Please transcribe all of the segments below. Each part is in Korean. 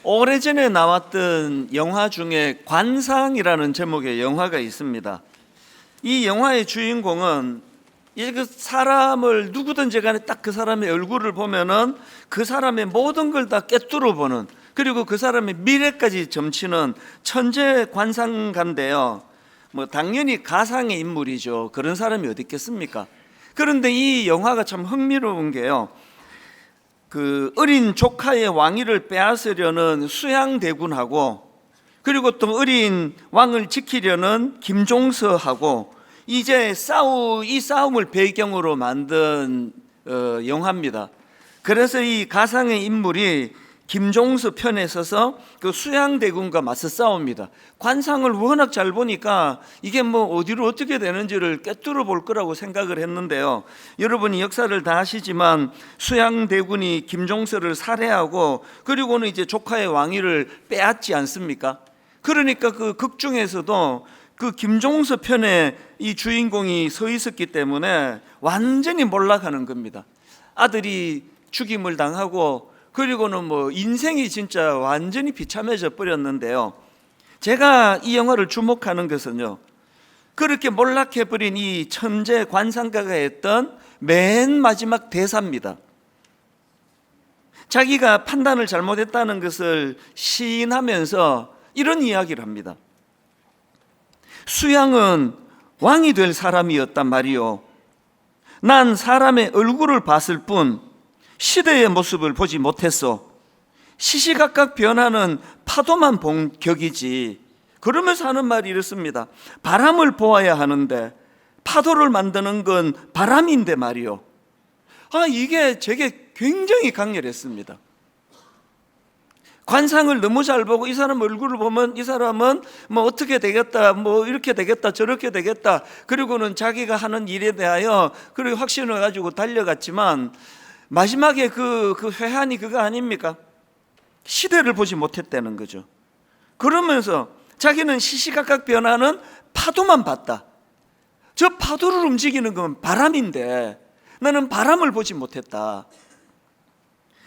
오래전에 나왔던 영화 중에 관상이라는 제목의 영화가 있습니다. 이 영화의 주인공은 그 사람을 누구든지 간에 딱 그 사람의 얼굴을 보면은 그 사람의 모든 걸 다 꿰뚫어 보는, 그리고 그 사람의 미래까지 점치는 천재 관상가인데요. 당연히 가상의 인물이죠. 그런 사람이 어디 있겠습니까? 그런데 이 영화가 참 흥미로운 게요, 그 어린 조카의 왕위를 빼앗으려는 수양대군하고, 그리고 또 어린 왕을 지키려는 김종서하고 이제 이 싸움을 배경으로 만든 영화입니다. 그래서 이 가상의 인물이 김종서 편에 서서 그 수양대군과 맞서 싸웁니다. 관상을 워낙 잘 보니까 이게 어디로 어떻게 되는지를 꿰뚫어 볼 거라고 생각을 했는데요, 여러분이 역사를 다 아시지만 수양대군이 김종서를 살해하고 그리고는 이제 조카의 왕위를 빼앗지 않습니까? 그러니까 그 극 중에서도 그 김종서 편에 이 주인공이 서 있었기 때문에 완전히 몰락하는 겁니다. 아들이 죽임을 당하고 그리고는 인생이 진짜 완전히 비참해져 버렸는데요, 제가 이 영화를 주목하는 것은요, 그렇게 몰락해버린 이 천재 관상가가 했던 맨 마지막 대사입니다. 자기가 판단을 잘못했다는 것을 시인하면서 이런 이야기를 합니다. 수양은 왕이 될 사람이었단 말이요, 난 사람의 얼굴을 봤을 뿐 시대의 모습을 보지 못했어. 시시각각 변하는 파도만 본 격이지. 그러면서 하는 말이 이렇습니다. 바람을 보아야 하는데 파도를 만드는 건 바람인데 말이요. 이게 제게 굉장히 강렬했습니다. 관상을 너무 잘 보고 이 사람 얼굴을 보면 이 사람은 어떻게 되겠다, 이렇게 되겠다, 저렇게 되겠다, 그리고는 자기가 하는 일에 대하여 그리고 확신을 가지고 달려갔지만 마지막에 그 회한이 그거 아닙니까? 시대를 보지 못했다는 거죠. 그러면서 자기는 시시각각 변하는 파도만 봤다. 저 파도를 움직이는 건 바람인데 나는 바람을 보지 못했다.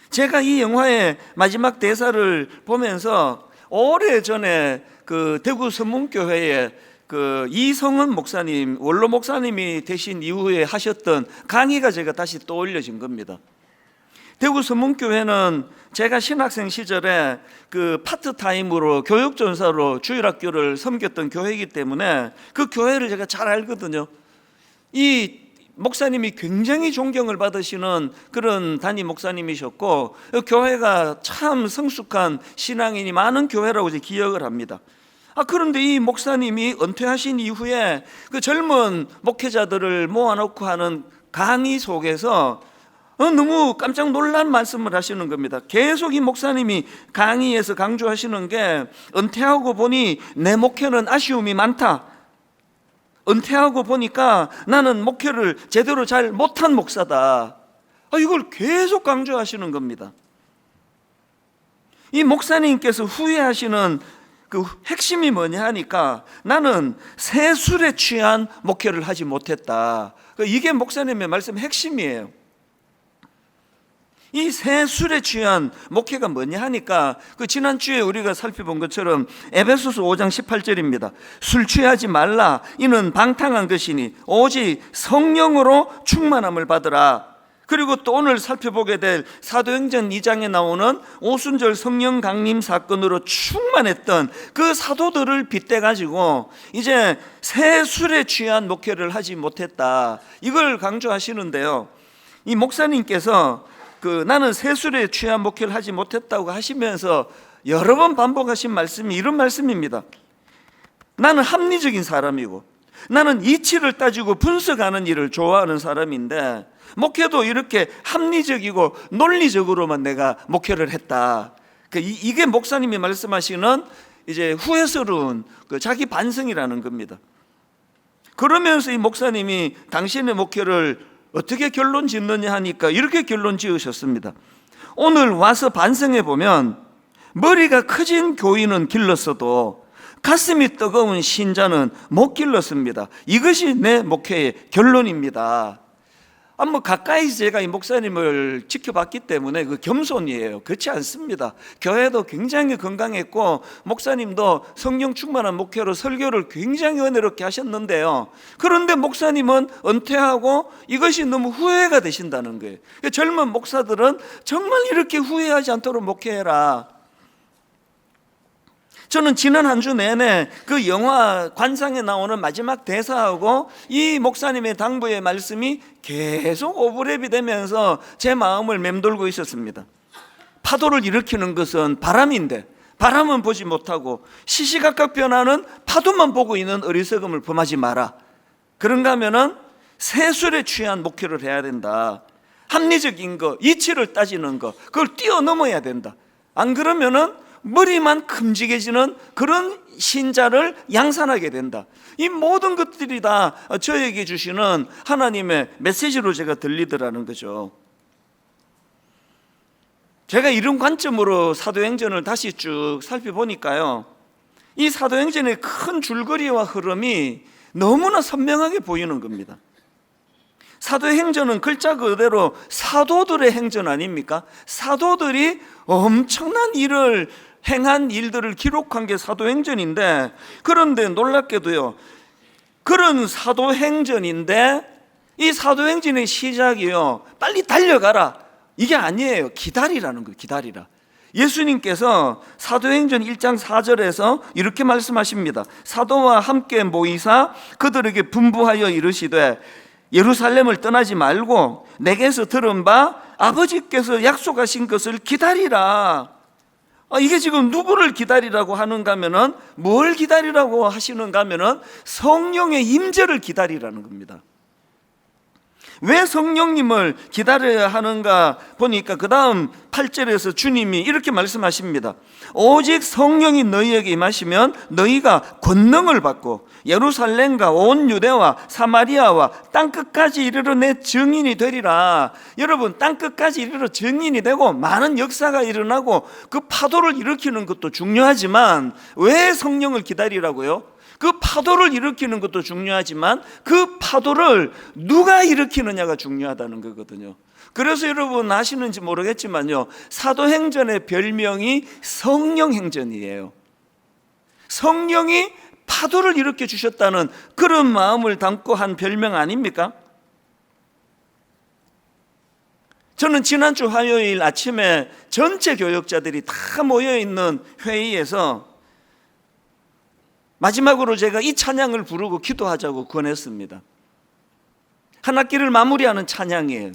제가 이 영화의 마지막 대사를 보면서 오래전에 그 대구 서문교회에 그 이성은 목사님, 원로 목사님이 되신 이후에 하셨던 강의가 제가 다시 떠올려진 겁니다. 대구 서문교회는 제가 신학생 시절에 그 파트타임으로 교육전사로 주일학교를 섬겼던 교회이기 때문에 그 교회를 제가 잘 알거든요. 이 목사님이 굉장히 존경을 받으시는 그런 담임 목사님이셨고, 교회가 참 성숙한 신앙인이 많은 교회라고 이제 기억을 합니다. 그런데 이 목사님이 은퇴하신 이후에 그 젊은 목회자들을 모아놓고 하는 강의 속에서 너무 깜짝 놀란 말씀을 하시는 겁니다. 계속 이 목사님이 강의에서 강조하시는 게, 은퇴하고 보니 내 목회는 아쉬움이 많다. 은퇴하고 보니까 나는 목회를 제대로 잘 못한 목사다. 이걸 계속 강조하시는 겁니다. 이 목사님께서 후회하시는 그 핵심이 뭐냐 하니까, 나는 새 술에 취한 목회를 하지 못했다. 이게 목사님의 말씀의 핵심이에요. 이 새 술에 취한 목회가 뭐냐 하니까, 지난주에 우리가 살펴본 것처럼 에베소서 5장 18절입니다. 술 취하지 말라. 이는 방탕한 것이니 오직 성령으로 충만함을 받으라. 그리고 또 오늘 살펴보게 될 사도행전 2장에 나오는 오순절 성령 강림 사건으로 충만했던 그 사도들을 빗대가지고 이제 새 술에 취한 목회를 하지 못했다, 이걸 강조하시는데요, 이 목사님께서 나는 새 술에 취한 목회를 하지 못했다고 하시면서 여러 번 반복하신 말씀이 이런 말씀입니다. 나는 합리적인 사람이고 나는 이치를 따지고 분석하는 일을 좋아하는 사람인데, 목회도 이렇게 합리적이고 논리적으로만 내가 목회를 했다. 이게 목사님이 말씀하시는 이제 후회스러운 자기 반성이라는 겁니다. 그러면서 이 목사님이 당신의 목회를 어떻게 결론 짓느냐 하니까 이렇게 결론 지으셨습니다. 오늘 와서 반성해 보면 머리가 커진 교인은 길렀어도 가슴이 뜨거운 신자는 못 길렀습니다. 이것이 내 목회의 결론입니다. 뭐 가까이서 제가 이 목사님을 지켜봤기 때문에 그 겸손이에요. 그렇지 않습니다. 교회도 굉장히 건강했고 목사님도 성령 충만한 목회로 설교를 굉장히 은혜롭게 하셨는데요. 그런데 목사님은 은퇴하고 이것이 너무 후회가 되신다는 거예요. 젊은 목사들은 정말 이렇게 후회하지 않도록 목회해라. 저는 지난 한 주 내내 그 영화 관상에 나오는 마지막 대사하고 이 목사님의 당부의 말씀이 계속 오버랩이 되면서 제 마음을 맴돌고 있었습니다. 파도를 일으키는 것은 바람인데 바람은 보지 못하고 시시각각 변하는 파도만 보고 있는 어리석음을 범하지 마라. 그런가 하면은 세술에 취한 목회를 해야 된다. 합리적인 거, 이치를 따지는 거, 그걸 뛰어넘어야 된다. 안 그러면은 머리만 큼직해지는 그런 신자를 양산하게 된다. 이 모든 것들이 다 저에게 주시는 하나님의 메시지로 제가 들리더라는 거죠. 제가 이런 관점으로 사도행전을 다시 쭉 살펴보니까요, 이 사도행전의 큰 줄거리와 흐름이 너무나 선명하게 보이는 겁니다. 사도행전은 글자 그대로 사도들의 행전 아닙니까? 사도들이 엄청난 일을 행한 일들을 기록한 게 사도행전인데, 그런데 놀랍게도요, 그런 사도행전인데 이 사도행전의 시작이요, 빨리 달려가라 이게 아니에요. 기다리라는 거예요. 기다리라. 예수님께서 사도행전 1장 4절에서 이렇게 말씀하십니다. 사도와 함께 모이사 그들에게 분부하여 이르시되 예루살렘을 떠나지 말고 내게서 들은 바 아버지께서 약속하신 것을 기다리라. 이게 지금 누구를 기다리라고 하는가 하면은, 뭘 기다리라고 하시는가 하면은 성령의 임재를 기다리라는 겁니다. 왜 성령님을 기다려야 하는가 보니까 그 다음 8절에서 주님이 이렇게 말씀하십니다. 오직 성령이 너희에게 임하시면 너희가 권능을 받고 예루살렘과 온 유대와 사마리아와 땅끝까지 이르러 내 증인이 되리라. 여러분, 땅끝까지 이르러 증인이 되고 많은 역사가 일어나고 그 파도를 일으키는 것도 중요하지만, 왜 성령을 기다리라고요? 그 파도를 일으키는 것도 중요하지만 그 파도를 누가 일으키느냐가 중요하다는 거거든요. 그래서 여러분 아시는지 모르겠지만요, 사도행전의 별명이 성령행전이에요. 성령이 파도를 일으켜 주셨다는 그런 마음을 담고 한 별명 아닙니까? 저는 지난주 화요일 아침에 전체 교역자들이 다 모여있는 회의에서 마지막으로 제가 이 찬양을 부르고 기도하자고 권했습니다. 한 학기를 마무리하는 찬양이에요.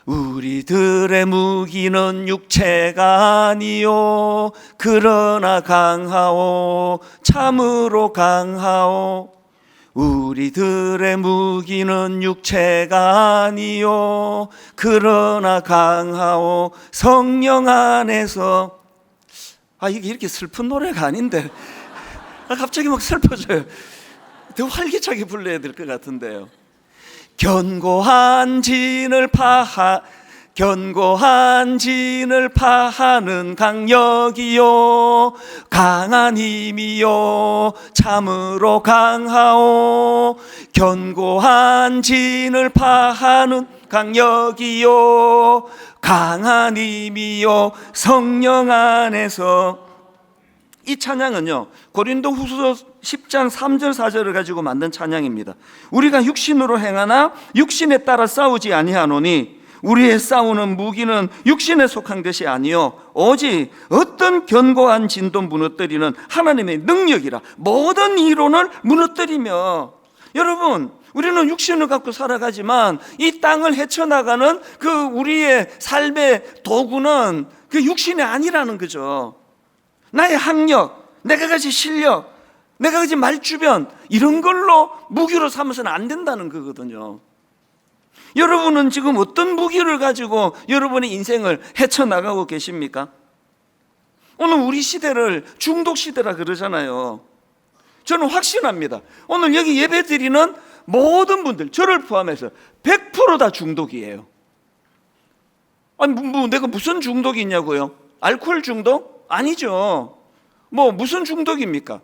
우리들의 무기는 육체가 아니요 그러나 강하오 참으로 강하오. 우리들의 무기는 육체가 아니요 그러나 강하오 성령 안에서. 이게 이렇게 슬픈 노래가 아닌데 갑자기 막 슬퍼져요. 더 활기차게 불러야 될 것 같은데요. 견고한 진을 파하는 강력이요 강한 힘이요 참으로 강하오. 견고한 진을 파하는 강력이요 강한 힘이요 성령 안에서. 이 찬양은요, 고린도후서 10장 3절 4절을 가지고 만든 찬양입니다. 우리가 육신으로 행하나 육신에 따라 싸우지 아니하노니 우리의 싸우는 무기는 육신에 속한 것이 아니요 오직 어떤 견고한 진도 무너뜨리는 하나님의 능력이라. 모든 이론을 무너뜨리며. 여러분, 우리는 육신을 갖고 살아가지만 이 땅을 헤쳐나가는 그 우리의 삶의 도구는 그 육신이 아니라는 거죠. 나의 학력, 내가 가진 실력, 내가 가진 말주변, 이런 걸로 무기로 삼아서는 안 된다는 거거든요. 여러분은 지금 어떤 무기를 가지고 여러분의 인생을 헤쳐나가고 계십니까? 오늘 우리 시대를 중독 시대라 그러잖아요. 저는 확신합니다. 오늘 여기 예배 드리는 모든 분들, 저를 포함해서 100% 다 중독이에요. 내가 무슨 중독이 있냐고요? 알코올 중독? 아니죠. 무슨 중독입니까?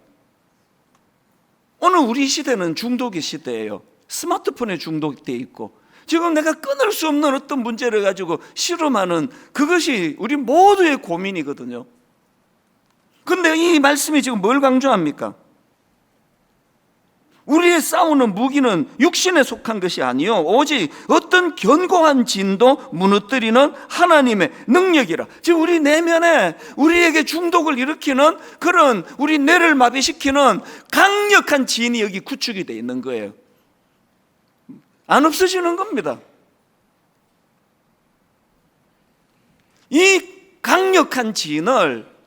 오늘 우리 시대는 중독의 시대예요. 스마트폰에 중독돼 있고 지금 내가 끊을 수 없는 어떤 문제를 가지고 씨름하는 그것이 우리 모두의 고민이거든요. 근데 이 말씀이 지금 뭘 강조합니까? 우리의 싸우는 무기는 육신에 속한 것이 아니요 오직 어떤 견고한 진도 무너뜨리는 하나님의 능력이라. 즉 우리 내면에 우리에게 중독을 일으키는 그런 우리 뇌를 마비시키는 강력한 진이 여기 구축이 되어 있는 거예요. 안 없어지는 겁니다. 이 강력한 진을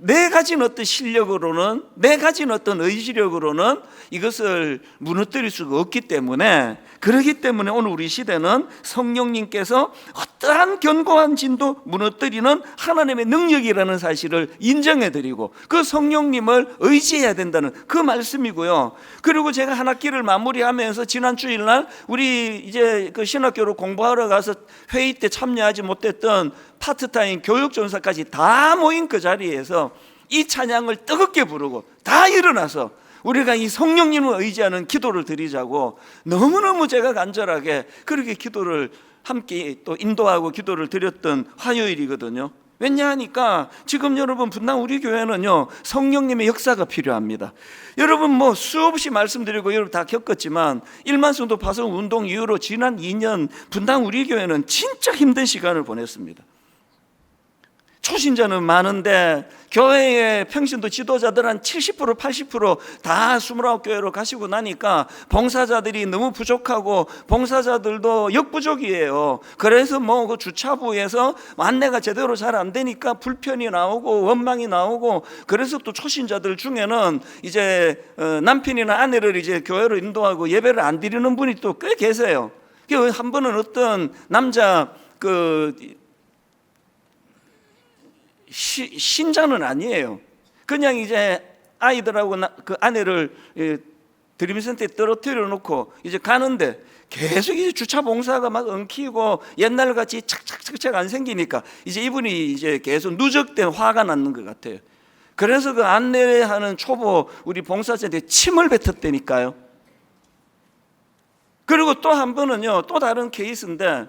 내 가진 어떤 실력으로는, 내 가진 어떤 의지력으로는 이것을 무너뜨릴 수가 없기 때문에, 그렇기 때문에 오늘 우리 시대는 성령님께서 어떠한 견고한 진도 무너뜨리는 하나님의 능력이라는 사실을 인정해드리고 그 성령님을 의지해야 된다는 그 말씀이고요. 그리고 제가 한 학기를 마무리하면서 지난 주일날 우리 이제 그 신학교로 공부하러 가서 회의 때 참여하지 못했던 파트타임 교육전사까지 다 모인 그 자리에서 이 찬양을 뜨겁게 부르고 다 일어나서 우리가 이 성령님을 의지하는 기도를 드리자고 너무너무 제가 간절하게 그렇게 기도를 함께 또 인도하고 기도를 드렸던 화요일이거든요. 왜냐하니까 지금 여러분 분당 우리 교회는요 성령님의 역사가 필요합니다. 여러분 뭐 수없이 말씀드리고 여러분 다 겪었지만 1만 성도 파송 운동 이후로 지난 2년 분당 우리 교회는 진짜 힘든 시간을 보냈습니다. 초신자는 많은데 교회의 평신도 지도자들 한 70% 80%다 29교회로 가시고 나니까 봉사자들이 너무 부족하고 봉사자들도 역부족이에요. 그래서 뭐 그 주차부에서 안내가 제대로 잘 안 되니까 불편이 나오고 원망이 나오고, 그래서 또 초신자들 중에는 이제 남편이나 아내를 이제 교회로 인도하고 예배를 안 드리는 분이 또 꽤 계세요. 한 번은 어떤 남자 신자는 아니에요. 그냥 이제 아이들하고 그 아내를 드림센터에 떨어뜨려 놓고 이제 가는데 계속 이제 주차 봉사가 막 엉키고 옛날같이 착착착착 안 생기니까 이제 이분이 이제 계속 누적된 화가 났는 것 같아요. 그래서 그 안내하는 초보 우리 봉사자한테 침을 뱉었다니까요. 그리고 또 한 번은요, 또 다른 케이스인데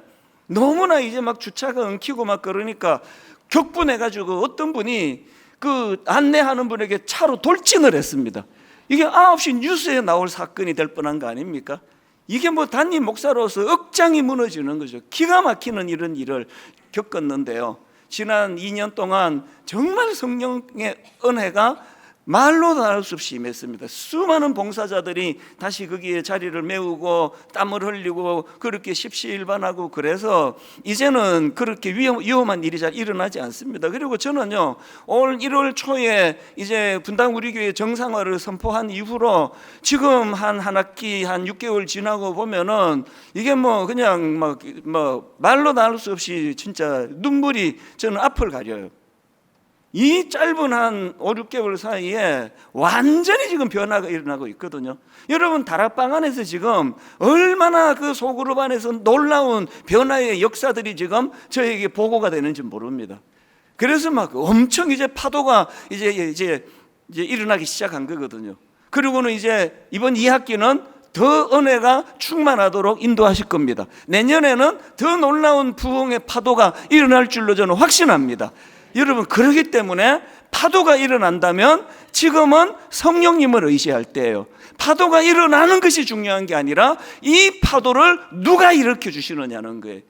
너무나 이제 막 주차가 엉키고 막 그러니까 격분해가지고 어떤 분이 그 안내하는 분에게 차로 돌진을 했습니다. 이게 9시 뉴스에 나올 사건이 될 뻔한 거 아닙니까? 이게 뭐 담임 목사로서 억장이 무너지는 거죠. 기가 막히는 이런 일을 겪었는데요. 지난 2년 동안 정말 성령의 은혜가 말로 다할 수 없이 임했습니다. 수많은 봉사자들이 다시 거기에 자리를 메우고 땀을 흘리고 그렇게 십시일반하고, 그래서 이제는 그렇게 위험한 일이 잘 일어나지 않습니다. 그리고 저는요 올 1월 초에 이제 분당 우리 교회 정상화를 선포한 이후로 지금 한 학기 한 6개월 지나고 보면은 이게 뭐 그냥 뭐 말로 다할 수 없이 진짜 눈물이 저는 앞을 가려요. 이 짧은 한 5, 6개월 사이에 완전히 지금 변화가 일어나고 있거든요. 여러분 다락방 안에서 지금 얼마나 그 소그룹 안에서 놀라운 변화의 역사들이 지금 저에게 보고가 되는지 모릅니다. 그래서 막 엄청 이제 파도가 이제 일어나기 시작한 거거든요. 그리고는 이제 이번 2학기는 더 은혜가 충만하도록 인도하실 겁니다. 내년에는 더 놀라운 부흥의 파도가 일어날 줄로 저는 확신합니다. 여러분 그렇기 때문에 파도가 일어난다면 지금은 성령님을 의지할 때예요. 파도가 일어나는 것이 중요한 게 아니라 이 파도를 누가 일으켜 주시느냐는 거예요.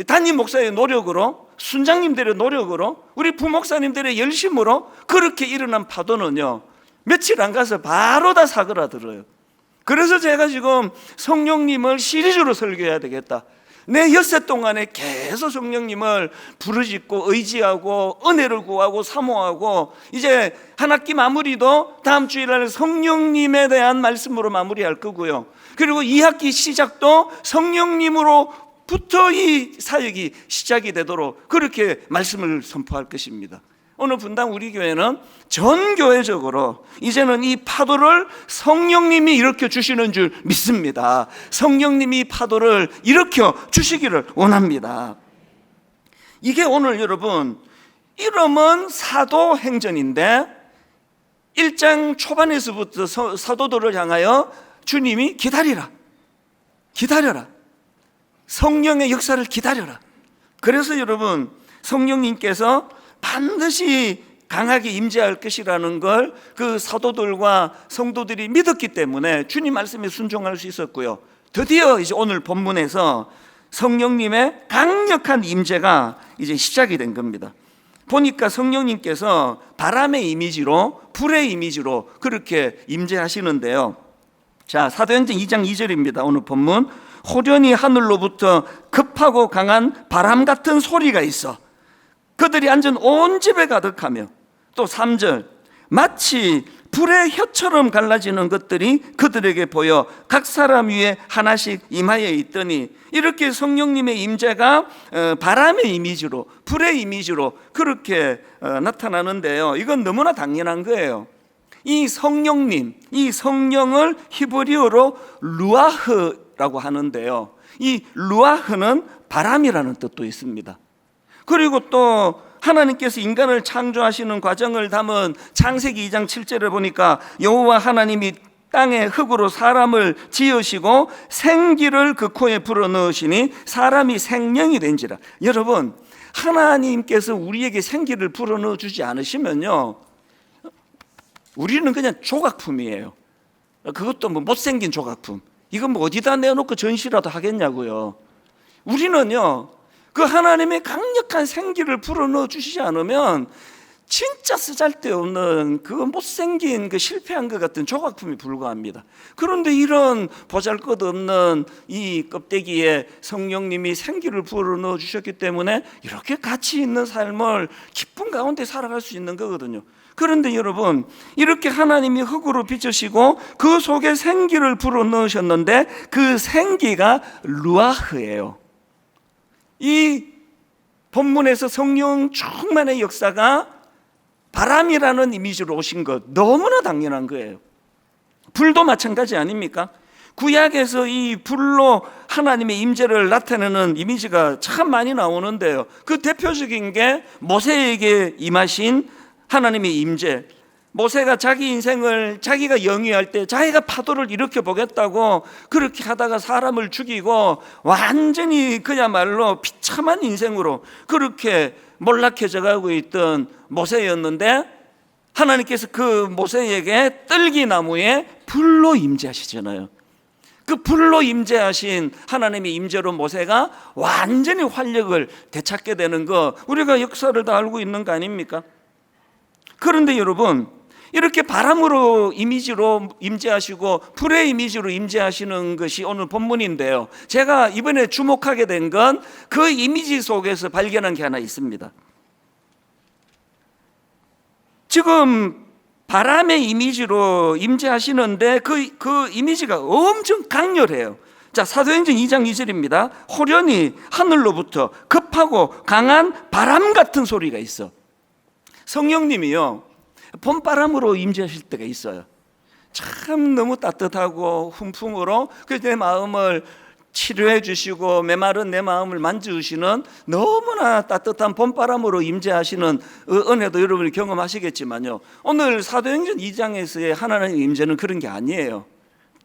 담임 목사의 노력으로, 순장님들의 노력으로, 우리 부목사님들의 열심으로 그렇게 일어난 파도는요 며칠 안 가서 바로 다 사그라들어요. 그래서 제가 지금 성령님을 시리즈로 설교해야 되겠다. 내 엿새 동안에 계속 성령님을 부르짖고 의지하고 은혜를 구하고 사모하고, 이제 한 학기 마무리도 다음 주일날 성령님에 대한 말씀으로 마무리할 거고요. 그리고 2학기 시작도 성령님으로부터 이 사역이 시작이 되도록 그렇게 말씀을 선포할 것입니다. 오늘 분당 우리 교회는 전 교회적으로 이제는 이 파도를 성령님이 일으켜 주시는 줄 믿습니다. 성령님이 파도를 일으켜 주시기를 원합니다. 이게 오늘 여러분 이름은 사도행전인데 1장 초반에서부터 사도들을 향하여 주님이 기다리라, 기다려라. 성령의 역사를 기다려라. 그래서 여러분, 성령님께서 반드시 강하게 임재할 것이라는 걸 그 사도들과 성도들이 믿었기 때문에 주님 말씀에 순종할 수 있었고요. 드디어 이제 오늘 본문에서 성령님의 강력한 임재가 이제 시작이 된 겁니다. 보니까 성령님께서 바람의 이미지로, 불의 이미지로 그렇게 임재하시는데요. 자, 사도행전 2장 2절입니다. 오늘 본문. 호련히 하늘로부터 급하고 강한 바람 같은 소리가 있어 그들이 앉은 온 집에 가득하며, 또 3절, 마치 불의 혀처럼 갈라지는 것들이 그들에게 보여 각 사람 위에 하나씩 임하여 있더니, 이렇게 성령님의 임재가 바람의 이미지로, 불의 이미지로 그렇게 나타나는데요. 이건 너무나 당연한 거예요. 이 성령님, 이 성령을 히브리어로 루아흐라고 하는데요. 이 루아흐는 바람이라는 뜻도 있습니다. 그리고 또 하나님께서 인간을 창조하시는 과정을 담은 창세기 2장 7절을 보니까 여호와 하나님이 땅에 흙으로 사람을 지으시고 생기를 그 코에 불어넣으시니 사람이 생명이 된지라. 여러분, 하나님께서 우리에게 생기를 불어넣어 주지 않으시면요, 우리는 그냥 조각품이에요. 그것도 뭐 못생긴 조각품. 이건 뭐 어디다 내놓고 전시라도 하겠냐고요. 우리는요, 그 하나님의 강력한 생기를 불어넣어 주시지 않으면 진짜 쓰잘데없는 그 못생긴 그 실패한 것 같은 조각품이 불과합니다. 그런데 이런 보잘것없는 이 껍데기에 성령님이 생기를 불어넣어 주셨기 때문에 이렇게 가치 있는 삶을 기쁨 가운데 살아갈 수 있는 거거든요. 그런데 여러분, 이렇게 하나님이 흙으로 빚으시고 그 속에 생기를 불어넣으셨는데 그 생기가 루아흐예요. 이 본문에서 성령 충만의 역사가 바람이라는 이미지로 오신 것 너무나 당연한 거예요. 불도 마찬가지 아닙니까? 구약에서 이 불로 하나님의 임재를 나타내는 이미지가 참 많이 나오는데요. 그 대표적인 게 모세에게 임하신 하나님의 임재. 모세가 자기 인생을 자기가 영위할 때 자기가 파도를 일으켜 보겠다고 그렇게 하다가 사람을 죽이고 완전히 그야말로 비참한 인생으로 그렇게 몰락해져 가고 있던 모세였는데, 하나님께서 그 모세에게 떨기나무에 불로 임재하시잖아요. 그 불로 임재하신 하나님의 임재로 모세가 완전히 활력을 되찾게 되는 거, 우리가 역사를 다 알고 있는 거 아닙니까? 그런데 여러분, 이렇게 바람으로 이미지로 임재하시고 불의 이미지로 임재하시는 것이 오늘 본문인데요. 제가 이번에 주목하게 된 건 그 이미지 속에서 발견한 게 하나 있습니다. 지금 바람의 이미지로 임재하시는데 그 이미지가 엄청 강렬해요. 자, 사도행전 2장 2절입니다. 호련히 하늘로부터 급하고 강한 바람 같은 소리가 있어. 성령님이요, 봄바람으로 임재하실 때가 있어요. 참 너무 따뜻하고 훈풍으로 내 마음을 치료해 주시고 메마른 내 마음을 만져주시는 너무나 따뜻한 봄바람으로 임재하시는 은혜도 여러분이 경험하시겠지만요, 오늘 사도행전 2장에서의 하나님의 임재는 그런 게 아니에요.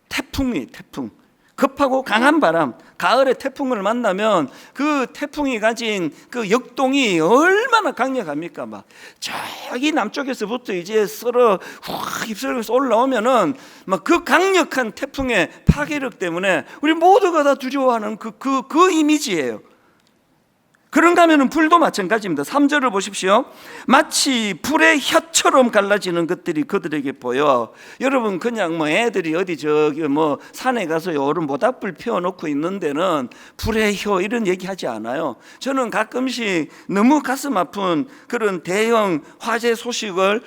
태풍. 급하고 강한 바람, 가을에 태풍을 만나면 그 태풍이 가진 그 역동이 얼마나 강력합니까? 막 저기 남쪽에서부터 이제 쓸어 확 휩쓸려서 올라오면은 막 그 강력한 태풍의 파괴력 때문에 우리 모두가 다 두려워하는 그 이미지예요. 그런가 하면 불도 마찬가지입니다. 3절을 보십시오. 마치 불의 혀처럼 갈라지는 것들이 그들에게 보여. 여러분, 그냥 뭐 애들이 어디 저기 뭐 산에 가서 요런 모닥불 피워놓고 있는 데는 불의 혀 이런 얘기 하지 않아요. 저는 가끔씩 너무 가슴 아픈 그런 대형 화재 소식을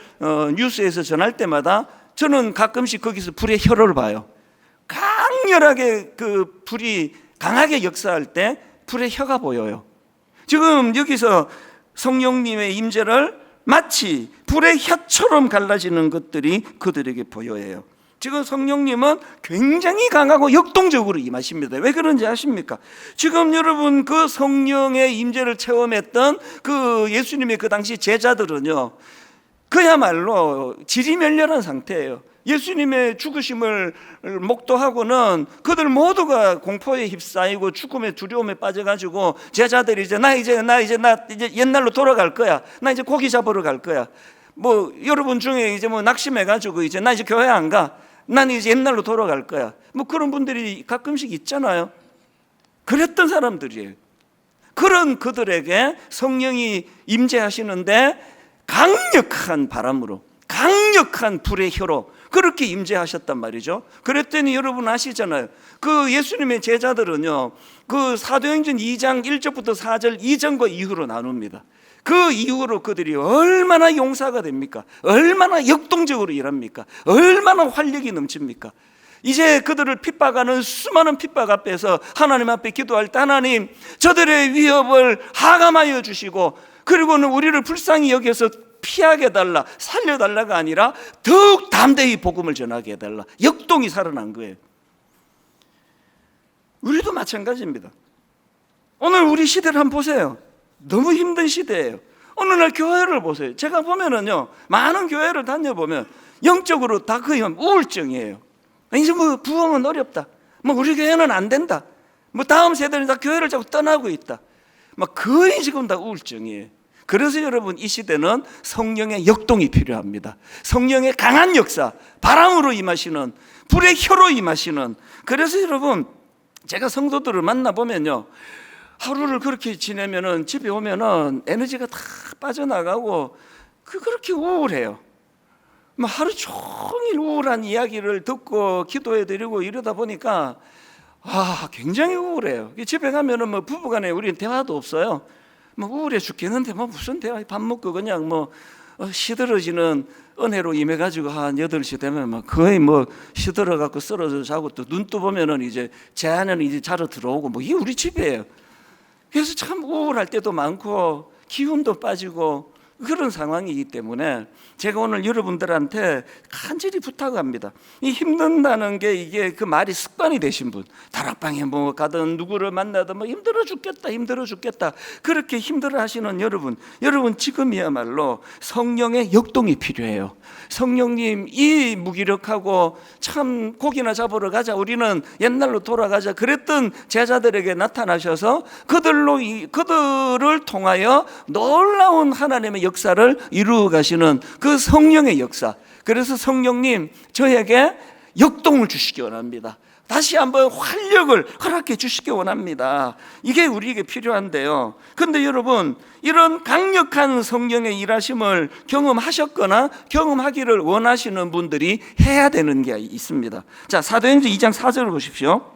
뉴스에서 전할 때마다 저는 가끔씩 거기서 불의 혀를 봐요. 강렬하게 그 불이 강하게 역사할 때 불의 혀가 보여요. 지금 여기서 성령님의 임재를 마치 불의 혀처럼 갈라지는 것들이 그들에게 보여요. 지금 성령님은 굉장히 강하고 역동적으로 임하십니다. 왜 그런지 아십니까? 지금 여러분, 그 성령의 임재를 체험했던 그 예수님의 그 당시 제자들은요, 그야말로 지리멸렬한 상태예요. 예수님의 죽으심을 목도하고는 그들 모두가 공포에 휩싸이고 죽음의 두려움에 빠져가지고 제자들이 나 이제 옛날로 돌아갈 거야. 나 이제 고기 잡으러 갈 거야. 뭐 여러분 중에 이제 뭐 낙심해가지고 이제 나 이제 교회 안 가. 난 이제 옛날로 돌아갈 거야. 뭐 그런 분들이 가끔씩 있잖아요. 그랬던 사람들이에요. 그런 그들에게 성령이 임재하시는데 강력한 바람으로, 강력한 불의 혀로 그렇게 임재하셨단 말이죠. 그랬더니 여러분 아시잖아요. 그 예수님의 제자들은요, 그 사도행전 2장 1절부터 4절 이전과 이후로 나눕니다. 그 이후로 그들이 얼마나 용사가 됩니까? 얼마나 역동적으로 일합니까? 얼마나 활력이 넘칩니까? 이제 그들을 핍박하는 수많은 핍박 앞에서 하나님 앞에 기도할 때 하나님, 저들의 위협을 하감하여 주시고, 그리고는 우리를 불쌍히 여겨서 피하게 해달라, 살려달라가 아니라 더욱 담대히 복음을 전하게 해달라. 역동이 살아난 거예요. 우리도 마찬가지입니다. 오늘 우리 시대를 한번 보세요. 너무 힘든 시대예요. 어느 날 교회를 보세요. 제가 보면은요, 많은 교회를 다녀보면 영적으로 다 거의 우울증이에요. 이제 뭐 부흥은 어렵다, 뭐 우리 교회는 안 된다, 뭐 다음 세대는 다 교회를 자꾸 떠나고 있다, 막 거의 지금 다 우울증이에요. 그래서 여러분, 이 시대는 성령의 역동이 필요합니다. 성령의 강한 역사, 바람으로 임하시는, 불의 혀로 임하시는. 그래서 여러분, 제가 성도들을 만나보면요, 하루를 그렇게 지내면은 집에 오면은 에너지가 다 빠져나가고 그렇게 우울해요. 뭐 하루 종일 우울한 이야기를 듣고 기도해드리고 이러다 보니까 굉장히 우울해요. 집에 가면은 뭐 부부간에 우리는 대화도 없어요. 뭐 우울해 죽겠는데 뭐 무슨 대화? 밥 먹고 그냥 뭐 시들어지는 은혜로 임해가지고 한 8시 되면 막 거의 뭐 시들어갖고 쓰러져 자고, 또 눈 떠보면은 이제 제 아내는 이제 자러 들어오고, 뭐 이게 우리 집이에요. 그래서 참 우울할 때도 많고 기운도 빠지고 그런 상황이기 때문에 제가 오늘 여러분들한테 간절히 부탁합니다. 이 힘든다는 게 이게 그 말이 습관이 되신 분, 다락방에 뭐 가든 누구를 만나든 뭐 힘들어 죽겠다 그렇게 힘들어 하시는 여러분 지금이야말로 성령의 역동이 필요해요. 성령님, 이 무기력하고 참 고기나 잡으러 가자, 우리는 옛날로 돌아가자 그랬던 제자들에게 나타나셔서 그들을 통하여 놀라운 하나님의 역사를 이루어 가시는 그 성령의 역사. 그래서 성령님, 저에게 역동을 주시기 원합니다. 다시 한번 활력을 허락해 주시기 원합니다. 이게 우리에게 필요한데요. 근데 여러분, 이런 강력한 성령의 일하심을 경험하셨거나 경험하기를 원하시는 분들이 해야 되는 게 있습니다. 자, 사도행전 2장 4절을 보십시오.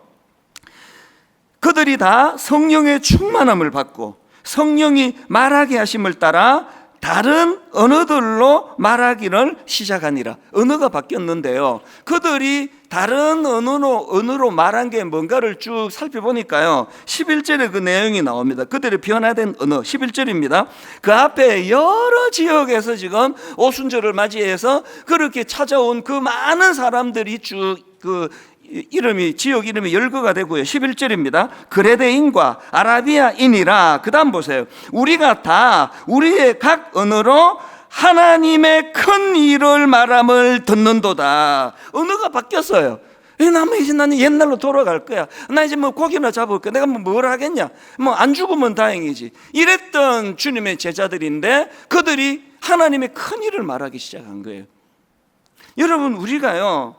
그들이 다 성령의 충만함을 받고 성령이 말하게 하심을 따라 다른 언어들로 말하기를 시작하니라. 언어가 바뀌었는데요, 그들이 다른 언어로 말한 게 뭔가를 쭉 살펴보니까요, 11절에 그 내용이 나옵니다. 그들의 변화된 언어, 11절입니다. 그 앞에 여러 지역에서 지금 오순절을 맞이해서 그렇게 찾아온 그 많은 사람들이 쭉 지역 이름이 열거가 되고요. 11절입니다. 그레데인과 아라비아인이라. 그 다음 보세요. 우리가 다 우리의 각 언어로 하나님의 큰 일을 말함을 듣는도다. 언어가 바뀌었어요. 나는 옛날로 돌아갈 거야. 나 이제 뭐 고기나 잡을 거야. 내가 뭘 하겠냐. 뭐 안 죽으면 다행이지. 이랬던 주님의 제자들인데 그들이 하나님의 큰 일을 말하기 시작한 거예요. 여러분, 우리가요,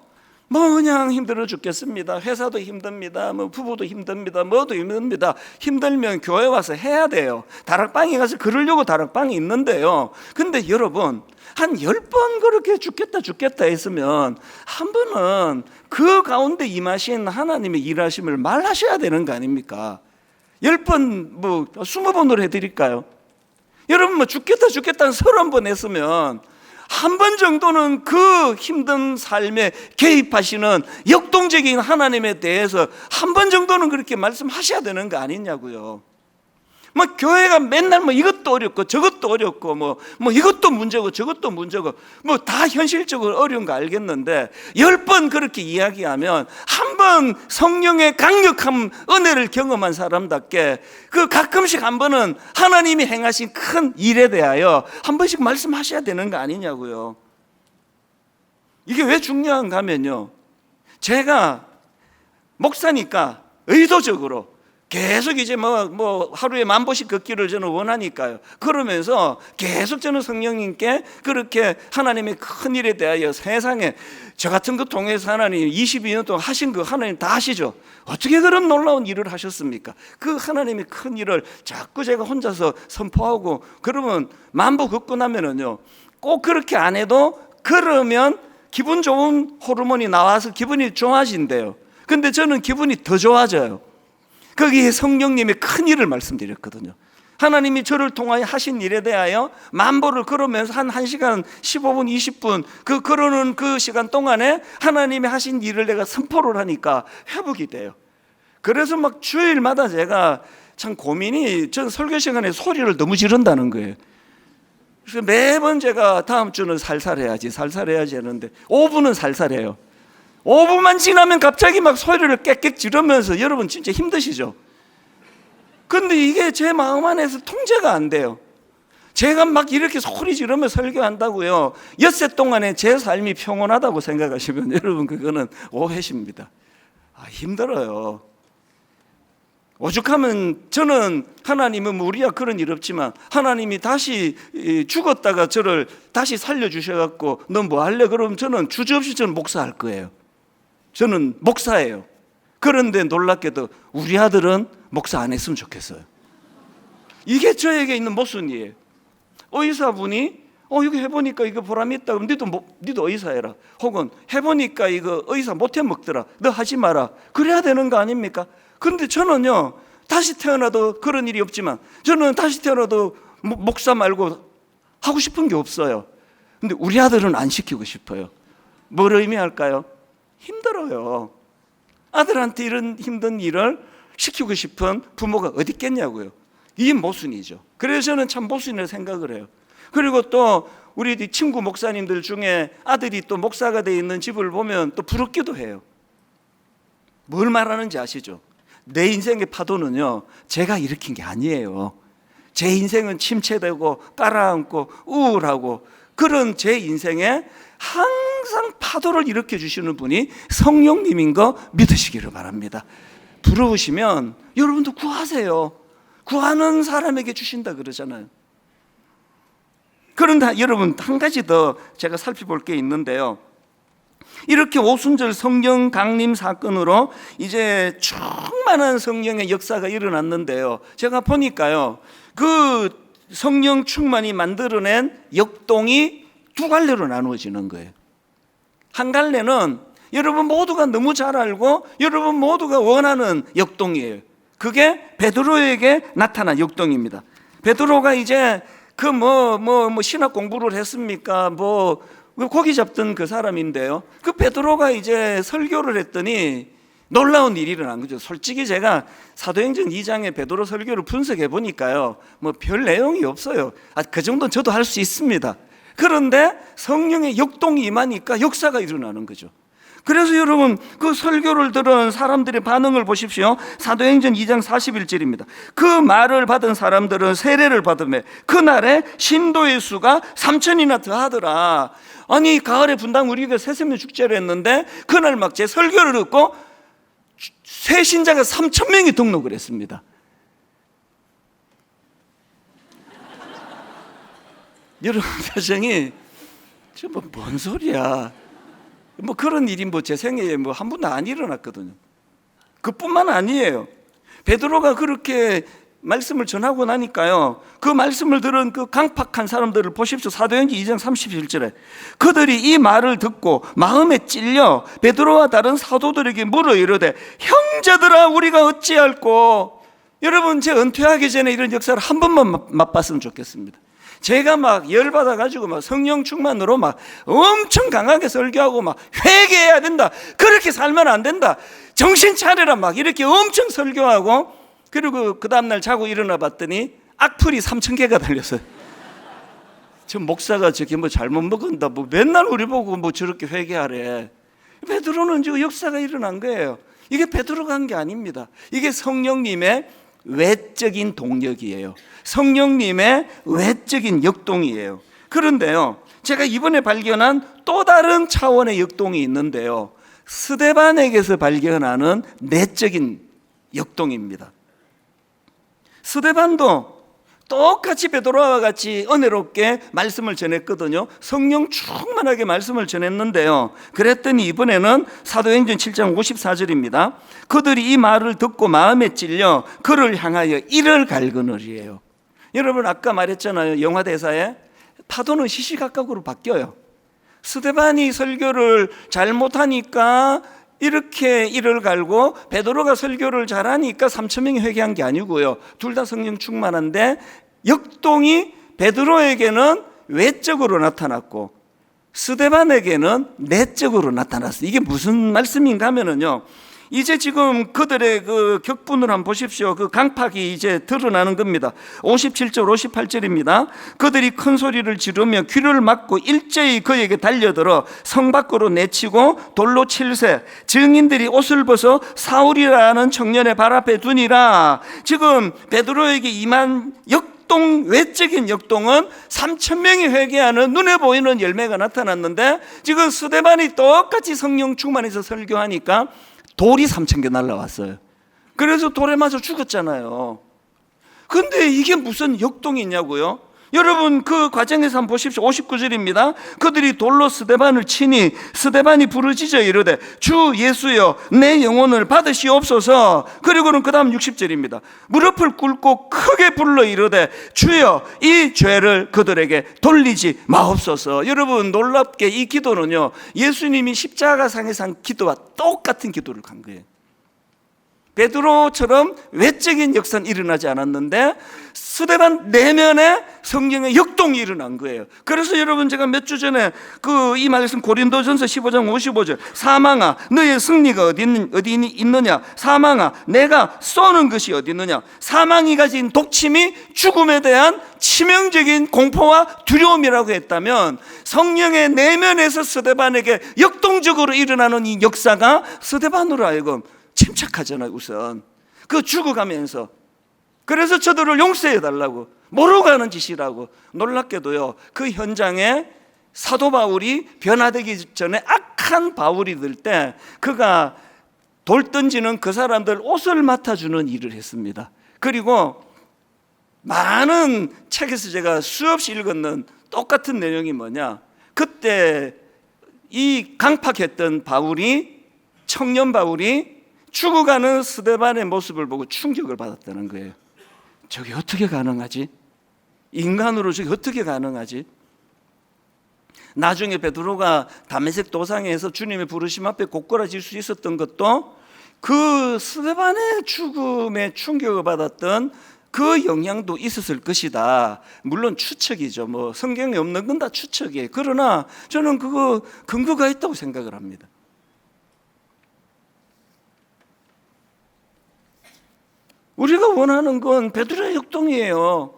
뭐 그냥 힘들어 죽겠습니다. 회사도 힘듭니다. 뭐 부부도 힘듭니다. 뭐도 힘듭니다. 힘들면 교회 와서 해야 돼요. 다락방에 가서 그러려고 다락방이 있는데요. 근데 여러분, 한 10번 그렇게 죽겠다 했으면 한 번은 그 가운데 임하신 하나님의 일하심을 말하셔야 되는 거 아닙니까? 10번, 뭐 20번으로 해드릴까요? 여러분, 뭐 죽겠다 한 30번 했으면 한 번 정도는 그 힘든 삶에 개입하시는 역동적인 하나님에 대해서 한 번 정도는 그렇게 말씀하셔야 되는 거 아니냐고요. 뭐 교회가 맨날 뭐 이것도 어렵고 저것도 어렵고 뭐 이것도 문제고 저것도 문제고 뭐 다 현실적으로 어려운 거 알겠는데 10번 그렇게 이야기하면 한 번 성령의 강력한 은혜를 경험한 사람답게 그 가끔씩 한 번은 하나님이 행하신 큰 일에 대하여 한 번씩 말씀하셔야 되는 거 아니냐고요. 이게 왜 중요한가 하면요, 제가 목사니까 의도적으로 계속 이제 뭐 하루에 10,000보씩 걷기를 저는 원하니까요. 그러면서 계속 저는 성령님께 그렇게 하나님의 큰 일에 대하여 세상에 저 같은 거 통해서 하나님 22년 동안 하신 거 하나님 다 아시죠? 어떻게 그런 놀라운 일을 하셨습니까? 그 하나님의 큰 일을 자꾸 제가 혼자서 선포하고, 그러면 10,000보 걷고 나면은요, 꼭 그렇게 안 해도 그러면 기분 좋은 호르몬이 나와서 기분이 좋아진대요. 근데 저는 기분이 더 좋아져요. 거기에 성령님의 큰 일을 말씀드렸거든요. 하나님이 저를 통하여 하신 일에 대하여 10,000보를 걸으면서 한 1시간 15분 20분 걸어놓은 그 시간 동안에 하나님이 하신 일을 내가 선포를 하니까 회복이 돼요. 그래서 막 주일마다 제가 참 고민이, 전 설교 시간에 소리를 너무 지른다는 거예요. 그래서 매번 제가 다음 주는 살살해야지 하는데 5분은 살살해요. 5분만 지나면 갑자기 막 소리를 깨끗 지르면서, 여러분 진짜 힘드시죠? 근데 이게 제 마음 안에서 통제가 안 돼요. 제가 막 이렇게 소리 지르면서 설교한다고요, 엿새 동안에 제 삶이 평온하다고 생각하시면 여러분 그거는 오해십니다. 힘들어요. 오죽하면 저는, 하나님은 우리야 그런 일 없지만 하나님이 다시 죽었다가 저를 다시 살려주셔갖고 너 뭐 할래? 그러면 저는 주저없이 저는 목사할 거예요. 저는 목사예요. 그런데 놀랍게도 우리 아들은 목사 안 했으면 좋겠어요. 이게 저에게 있는 모순이에요. 의사분이 이거 해보니까 이거 보람이 있다. 그럼 니도 의사 해라. 혹은 해보니까 이거 의사 못해 먹더라. 너 하지 마라. 그래야 되는 거 아닙니까? 근데 저는요, 다시 태어나도 그런 일이 없지만 저는 다시 태어나도 목사 말고 하고 싶은 게 없어요. 근데 우리 아들은 안 시키고 싶어요. 뭘 의미할까요? 힘들어요. 아들한테 이런 힘든 일을 시키고 싶은 부모가 어디 있겠냐고요. 이게 모순이죠. 그래서 저는 참 모순이라고 생각을 해요. 그리고 또 우리 친구 목사님들 중에 아들이 또 목사가 돼 있는 집을 보면 또 부럽기도 해요. 뭘 말하는지 아시죠? 내 인생의 파도는요, 제가 일으킨 게 아니에요. 제 인생은 침체되고 깔아앉고 우울하고 그런 제 인생에 항상 파도를 일으켜 주시는 분이 성령님인 거 믿으시기를 바랍니다. 부러우시면 여러분도 구하세요. 구하는 사람에게 주신다 그러잖아요. 그런데 여러분, 한 가지 더 제가 살펴볼 게 있는데요, 이렇게 오순절 성령 강림 사건으로 이제 충만한 성령의 역사가 일어났는데요, 제가 보니까요, 그 성령 충만이 만들어낸 역동이 두 갈래로 나누어지는 거예요. 한 갈래는 여러분 모두가 너무 잘 알고 여러분 모두가 원하는 역동이에요. 그게 베드로에게 나타난 역동입니다. 베드로가 이제 신학 공부를 했습니까? 고기 잡던 그 사람인데요, 그 베드로가 이제 설교를 했더니 놀라운 일이 일어난 거죠. 솔직히 제가 사도행전 2장의 베드로 설교를 분석해 보니까요, 별 내용이 없어요. 그 정도는 저도 할 수 있습니다. 그런데 성령의 역동이 임하니까 역사가 일어나는 거죠. 그래서 여러분, 그 설교를 들은 사람들의 반응을 보십시오. 사도행전 2장 41절입니다. 그 말을 받은 사람들은 세례를 받으며 그날에 신도의 수가 3,000이나 더하더라. 아니, 가을에 분당 우리가 새샘년 축제를 했는데 그날 막 제 설교를 듣고 새 신자가 3,000명이 등록을 했습니다. 여러분 표정이 뭔 소리야? 그런 일이 제 생애에 한 번도 안 일어났거든요. 그뿐만 아니에요. 베드로가 그렇게 말씀을 전하고 나니까요, 그 말씀을 들은 그 강팍한 사람들을 보십시오. 사도행전 2장 31절에 그들이 이 말을 듣고 마음에 찔려 베드로와 다른 사도들에게 물어 이르되 형제들아 우리가 어찌할꼬. 여러분, 제 은퇴하기 전에 이런 역사를 한 번만 맛봤으면 좋겠습니다. 제가 막 열받아가지고 막 성령 충만으로 막 엄청 강하게 설교하고 막 회개해야 된다, 그렇게 살면 안 된다, 정신 차려라 막 이렇게 엄청 설교하고, 그리고 그 다음날 자고 일어나 봤더니 악플이 3,000개가 달렸어요. 저 목사가 저게 잘못 먹은다, 맨날 우리 보고 저렇게 회개하래. 베드로는 지금 역사가 일어난 거예요. 이게 베드로가 한 게 아닙니다. 이게 성령님의 외적인 동력이에요. 성령님의 외적인 역동이에요. 그런데요, 제가 이번에 발견한 또 다른 차원의 역동이 있는데요, 스데반에게서 발견하는 내적인 역동입니다. 스데반도 똑같이 베드로와 같이 은혜롭게 말씀을 전했거든요. 성령 충만하게 말씀을 전했는데요, 그랬더니 이번에는 사도행전 7장 54절입니다. 그들이 이 말을 듣고 마음에 찔려 그를 향하여 이를 갈그느리에요. 여러분, 아까 말했잖아요, 영화 대사에 파도는 시시각각으로 바뀌어요. 스데반이 설교를 잘못하니까 이렇게 이를 갈고, 베드로가 설교를 잘하니까 3,000명이 회개한 게 아니고요, 둘 다 성령 충만한데 역동이 베드로에게는 외적으로 나타났고 스데반에게는 내적으로 나타났어요. 이게 무슨 말씀인가 하면은요, 이제 지금 그들의 그 격분을 한번 보십시오. 그 강팍이 이제 드러나는 겁니다. 57절 58절입니다. 그들이 큰 소리를 지르며 귀를 막고 일제히 그에게 달려들어 성 밖으로 내치고 돌로 칠세, 증인들이 옷을 벗어 사울이라는 청년의 발 앞에 두니라. 지금 베드로에게 임한 외적인 역동은 3,000명이 회개하는 눈에 보이는 열매가 나타났는데, 지금 스데반이 똑같이 성령 충만해서 설교하니까 돌이 3,000개 날라왔어요. 그래서 돌에 맞아 죽었잖아요. 근데 이게 무슨 역동이 있냐고요? 여러분, 그 과정에서 한번 보십시오. 59절입니다. 그들이 돌로 스데반을 치니 스데반이 부르짖어 이르되 주 예수여 내 영혼을 받으시옵소서. 그리고는 그 다음 60절입니다. 무릎을 꿇고 크게 불러 이르되 주여 이 죄를 그들에게 돌리지 마옵소서. 여러분, 놀랍게 이 기도는요, 예수님이 십자가상에서 한 기도와 똑같은 기도를 한 거예요. 베드로처럼 외적인 역사는 일어나지 않았는데 스데반 내면에 성령의 역동이 일어난 거예요. 그래서 여러분, 제가 몇 주 전에 이 말씀 고린도전서 15장 55절, 사망아 너의 승리가 어디 있느냐, 사망아 내가 쏘는 것이 어디 있느냐. 사망이 가진 독침이 죽음에 대한 치명적인 공포와 두려움이라고 했다면, 성령의 내면에서 스데반에게 역동적으로 일어나는 이 역사가 스데반으로 하여금 침착하잖아요. 우선 그 죽어가면서, 그래서 저들을 용서해 달라고 모르고 하는 짓이라고. 놀랍게도요, 그 현장에 사도 바울이 변화되기 전에 악한 바울이 될 때 그가 돌 던지는 그 사람들 옷을 맡아주는 일을 했습니다. 그리고 많은 책에서 제가 수없이 읽었는 똑같은 내용이 뭐냐, 그때 이 강팍했던 바울이, 청년 바울이 죽어가는 스데반의 모습을 보고 충격을 받았다는 거예요. 저게 어떻게 가능하지? 인간으로 저게 어떻게 가능하지? 나중에 베드로가 다메섹 도상에서 주님의 부르심 앞에 고꾸라질 수 있었던 것도 그 스데반의 죽음에 충격을 받았던 그 영향도 있었을 것이다. 물론 추측이죠. 뭐 성경에 없는 건 다 추측이에요. 그러나 저는 그거 근거가 있다고 생각을 합니다. 우리가 원하는 건 베드로의 역동이에요.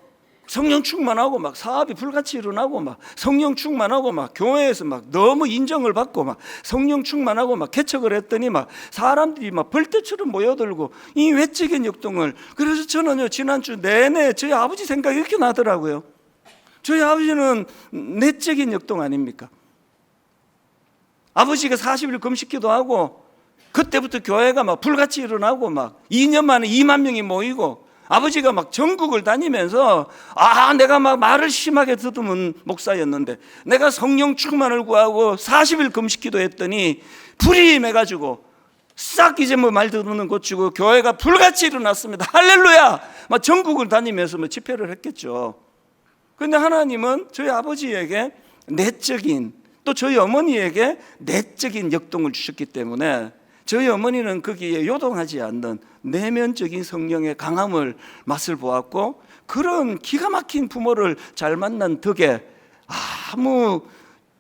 성령 충만하고 막 사업이 불같이 일어나고 막 성령 충만하고 막 교회에서 막 너무 인정을 받고 막 성령 충만하고 막 개척을 했더니 막 사람들이 막 벌떼처럼 모여들고 이 외적인 역동을. 그래서 저는요, 지난주 내내 저희 아버지 생각이 이렇게 나더라고요. 저희 아버지는 내적인 역동 아닙니까? 아버지가 40일 금식기도 하고 그때부터 교회가 막 불같이 일어나고 막 2년 만에 2만 명이 모이고, 아버지가 막 전국을 다니면서 내가 막 말을 심하게 듣는 목사였는데 내가 성령 충만을 구하고 40일 금식기도 했더니 불이 임해가지고 싹 이제 뭐 말 듣는 고치고 교회가 불같이 일어났습니다. 할렐루야! 막 전국을 다니면서 뭐 집회를 했겠죠. 그런데 하나님은 저희 아버지에게 내적인, 또 저희 어머니에게 내적인 역동을 주셨기 때문에 저희 어머니는 거기에 요동하지 않는 내면적인 성령의 강함을 맛을 보았고, 그런 기가 막힌 부모를 잘 만난 덕에 아무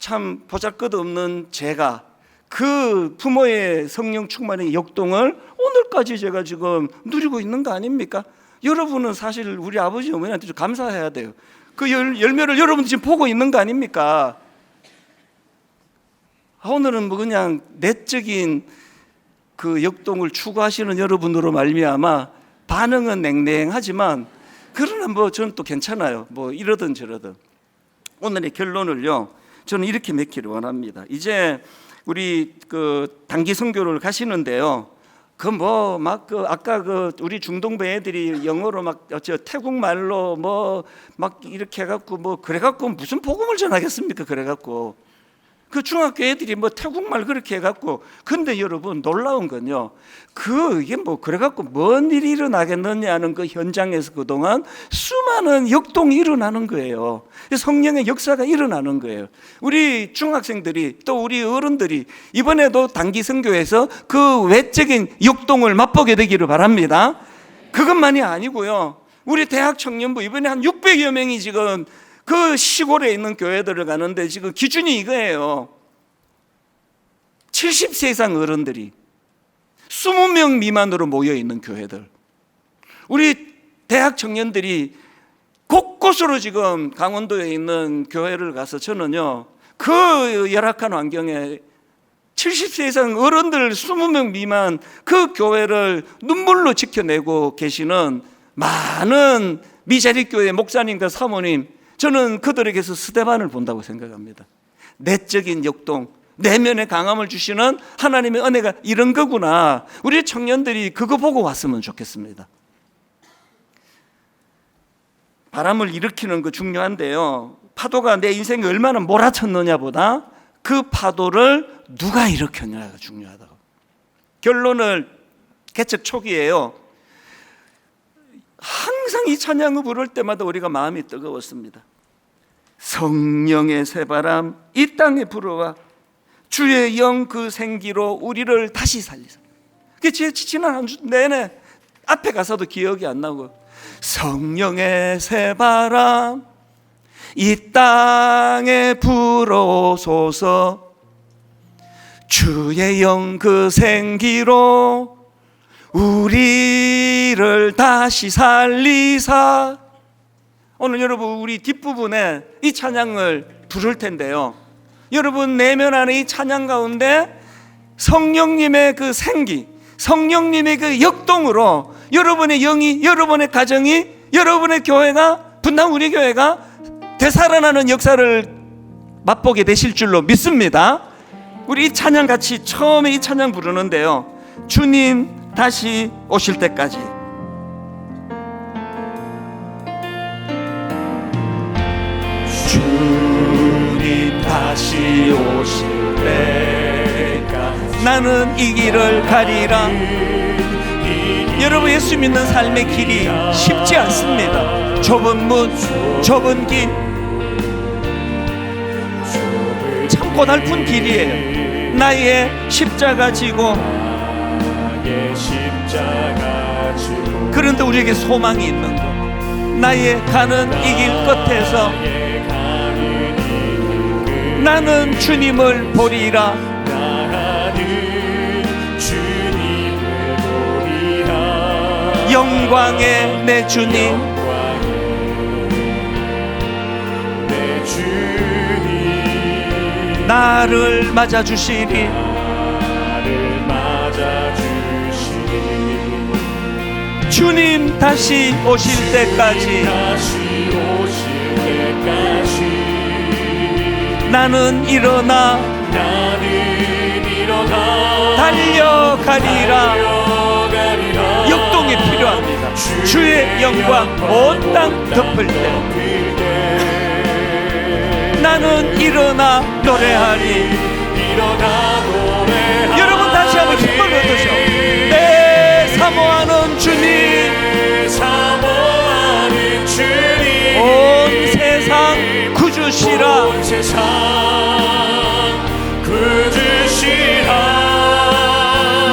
참 보잘것없는 제가 그 부모의 성령 충만의 역동을 오늘까지 제가 지금 누리고 있는 거 아닙니까? 여러분은 사실 우리 아버지 어머니한테 좀 감사해야 돼요. 그 열매를 여러분 지금 보고 있는 거 아닙니까? 오늘은 뭐 그냥 내적인 그 역동을 추구하시는 여러분으로 말미암아 반응은 냉랭하지만, 그러나 뭐 저는 또 괜찮아요. 뭐 이러든 저러든. 오늘의 결론을요, 저는 이렇게 맺기를 원합니다. 이제 우리 단기 선교를 가시는데요, 아까 우리 중동부 애들이 영어로 태국 말로 이렇게 해갖고 그래갖고 무슨 복음을 전하겠습니까? 그래갖고 그 중학교 애들이 태국말 그렇게 해갖고. 근데 여러분, 놀라운 건요, 이게 그래갖고 뭔 일이 일어나겠느냐는 그 현장에서 그동안 수많은 역동이 일어나는 거예요. 성령의 역사가 일어나는 거예요. 우리 중학생들이, 또 우리 어른들이 이번에도 단기 선교에서 그 외적인 역동을 맛보게 되기를 바랍니다. 그것만이 아니고요, 우리 대학 청년부 이번에 한 600여 명이 지금 그 시골에 있는 교회들을 가는데, 지금 기준이 이거예요. 70세 이상 어른들이 20명 미만으로 모여 있는 교회들, 우리 대학 청년들이 곳곳으로 지금 강원도에 있는 교회를 가서, 저는요, 그 열악한 환경에 70세 이상 어른들 20명 미만 그 교회를 눈물로 지켜내고 계시는 많은 미자리 교회 목사님과 사모님, 저는 그들에게서 스데반을 본다고 생각합니다. 내적인 역동, 내면의 강함을 주시는 하나님의 은혜가 이런 거구나. 우리 청년들이 그거 보고 왔으면 좋겠습니다. 바람을 일으키는 거 중요한데요, 파도가 내 인생에 얼마나 몰아쳤느냐보다 그 파도를 누가 일으켰냐가 중요하다고. 결론을 개척 초기에요, 항상 이 찬양을 부를 때마다 우리가 마음이 뜨거웠습니다. 성령의 새바람 이 땅에 불어와 주의 영 그 생기로 우리를 다시 살리사. 그게 제 지난 한 주 내내 앞에 가서도 기억이 안 나고, 성령의 새바람 이 땅에 불어오소서, 주의 영 그 생기로 우리를 다시 살리사. 오늘 여러분, 우리 뒷부분에 이 찬양을 부를 텐데요, 여러분 내면 안에 이 찬양 가운데 성령님의 그 생기, 성령님의 그 역동으로 여러분의 영이, 여러분의 가정이, 여러분의 교회가, 분당 우리 교회가 되살아나는 역사를 맛보게 되실 줄로 믿습니다. 우리 이 찬양 같이 처음에 이 찬양 부르는데요, 주님 다시 오실 때까지. 주님 다시 오실 때까지 나는 이 길을 가리라. 여러분, 예수 믿는 삶의 길이 쉽지 않습니다. 좁은 문, 좁은 길, 참 고달픈 길이에요. 나의 십자가 지고, 그런데 우리에게 소망이 있는 것, 나의 가는 이 길 끝에서 나는 주님을 보리라. 영광의 내 주님, 나를 맞아주시리. 주님 다시 오실 때까지 나는 일어나 달려가리라. 역동이 필요합니다. 주의 영광 온 땅 덮을 때 나는 일어나 노래하리. 여러분 다시 한번 힘을 얻으셔. 내 사모하는 주님, 온 세상 구주시라.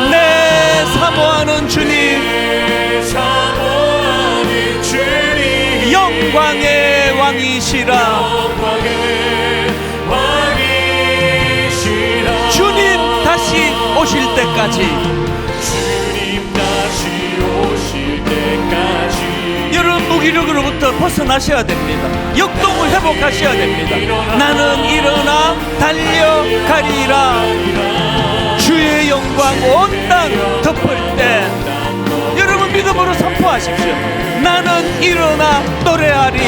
내 사모하는 주님, 영광의 왕이시라. 주님 다시 오실 때까지, 여러분 무기력으로부터 벗어나셔야 됩니다. 역동을 회복하셔야 됩니다. 나는 일어나 달려가리라. 주의 영광 온 땅 덮을 때 여러분 믿음으로 선포하십시오. 나는 일어나 노래하리.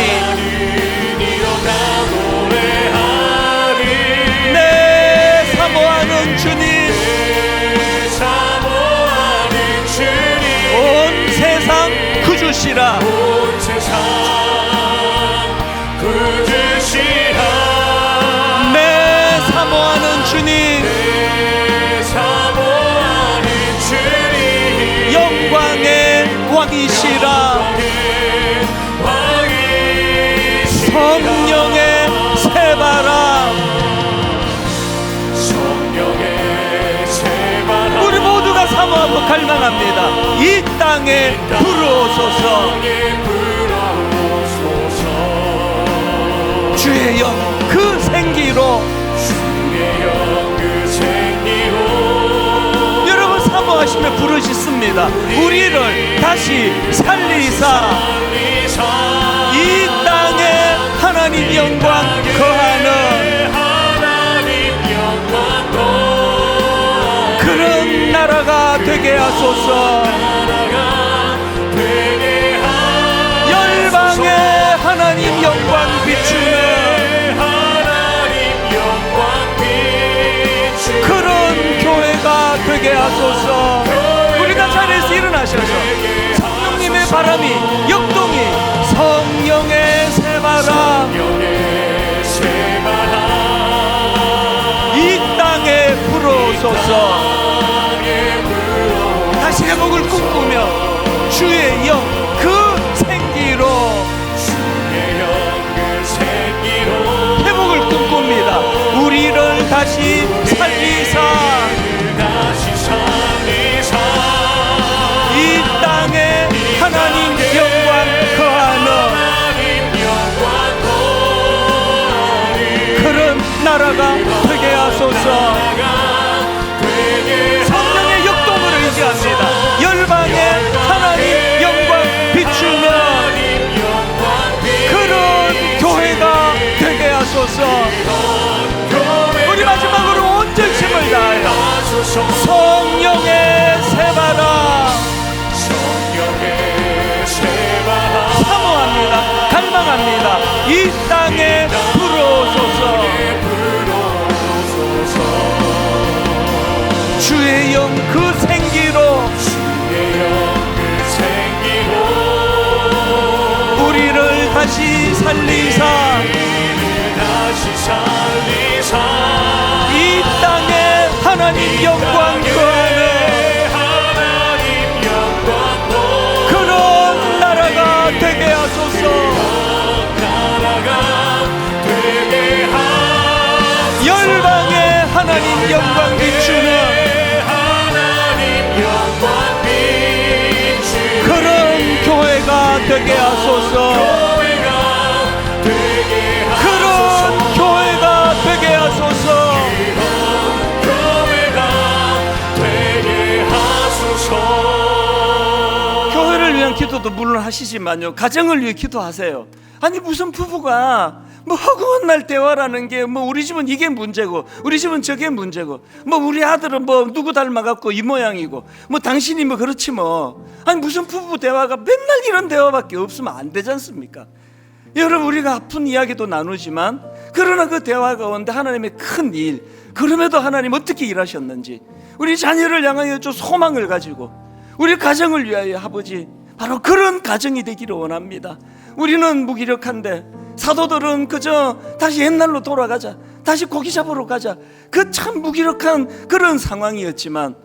이 땅에 불어오소서. 주의 영 그 생기로 여러분 사모하시며 부르짖습니다. 우리를 다시 살리사 이 땅에 하나님 영광 거하는 그런 나라가 되게 하소서. 열방에 하나님 영광 비추는 그런 교회가 되게 하소서. 우리가 자리에서 일어나셔서 성령님의 바람이 역동이 성령의 새바람 이 땅에 불어오소서. 다시 회복을 꿈꾸며 주의 영 그 생기로 회복을 꿈꿉니다. 우리를 다시 살리사 이 땅에 하나님 영광 거하는 그런 나라가 되게 하소서. 성령의 역동을 의지합니다. 열방에 하나님 영광 비추는 그런 교회가 되게 하소서. 우리 마지막으로 온 전심을 다하여 성령의 새바람 사모합니다. 갈망합니다. 이 땅에 불어오소서. 주의 영 그 생기로 우리를 다시 살리사 이 땅에 하나님 영광 거하는 그런 나라가 되게 하소서. 열방에 하나님 영광 비추는 그런 교회가 되게 하소서. 그런 교회가 되게 하소서. 교회를 위한 기도도 물론 하시지만요, 가정을 위해 기도하세요. 아니 무슨 부부가 뭐 허구한 날 대화라는 게 뭐 우리 집은 이게 문제고 우리 집은 저게 문제고 뭐 우리 아들은 뭐 누구 닮아갖고 이 모양이고 뭐 당신이 뭐 그렇지 뭐. 아니 무슨 부부 대화가 맨날 이런 대화밖에 없으면 안 되지 않습니까? 여러분 우리가 아픈 이야기도 나누지만 그러나 그 대화 가운데 하나님의 큰 일, 그럼에도 하나님 어떻게 일하셨는지 우리 자녀를 향하여 좀 소망을 가지고 우리 가정을 위하여 아버지 바로 그런 가정이 되기를 원합니다. 우리는 무기력한데 사도들은 그저 다시 옛날로 돌아가자, 다시 고기 잡으러 가자, 그 참 무기력한 그런 상황이었지만